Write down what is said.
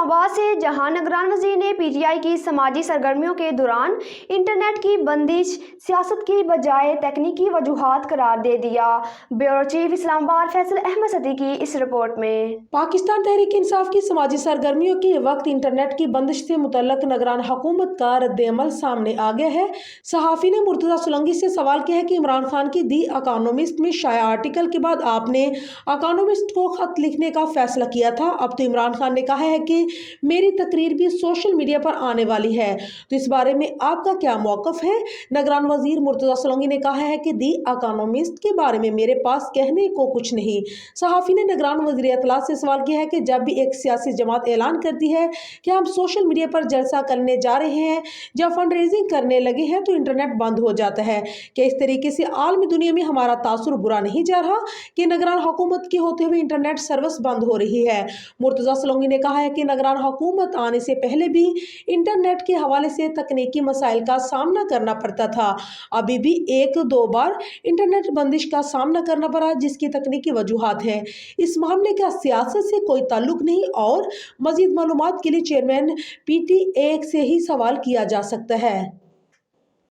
आबाद से जहां निगरान वज़ीर ने PTI की समाजी सरगर्मियों के दौरान इंटरनेट की बंदिश सियासत की बजाय तकनीकी वजूहात करार दे दिया। ब्यूरो चीफ इस्लामाबाद फैसल अहमद सदीकी इस रिपोर्ट में। पाकिस्तान तहरीक इंसाफ की समाजी सरगर्मियों के वक्त इंटरनेट की बंदिश से मुतल्लक निगरान हुकूमत का रद्द-ए-अमल सामने आ गया है। सहाफ़ी ने मुर्तज़ा सोलंकी से सवाल किया है कि इमरान खान की दी इकोनॉमिस्ट में शाया आर्टिकल के बाद आपने इकोनॉमिस्ट को खत लिखने का फैसला किया था। अब तो इमरान खान ने कहा है कि मेरी तकरीर भी सोशल मीडिया पर आने वाली है, तो इस बारे में आपका क्या मौक़िफ़ है? निगरान वज़ीर मुर्तज़ा सोलंकी ने कहा है कि दी इकोनॉमिस्ट के बारे में मेरे पास कहने को कुछ नहीं। सहाफ़ी ने निगरान वज़ीर इत्तलात से सवाल किया है कि जब भी एक सियासी जमात ऐलान करती है कि हम सोशल मीडिया पर जलसा करने जा रहे हैं या फंड रेजिंग करने लगे हैं तो इंटरनेट बंद हो जाता है। क्या इस तरीके से आलमी दुनिया में हमारा तासुर बुरा नहीं जा रहा कि निगरान हुकूमत के होते हुए इंटरनेट सर्विस बंद हो रही है? मुर्तज़ा सोलंकी ने कहा है कि निगरान हुकूमत आने से पहले भी इंटरनेट के हवाले से तकनीकी मसाइल का सामना करना पड़ता था। अभी भी एक दो बार इंटरनेट बंदिश का सामना करना पड़ा, जिसकी तकनीकी वजूहात है। इस मामले का सियासत से कोई ताल्लुक नहीं और मजीद मालूमात के लिए चेयरमैन PTA से ही सवाल किया जा सकता है।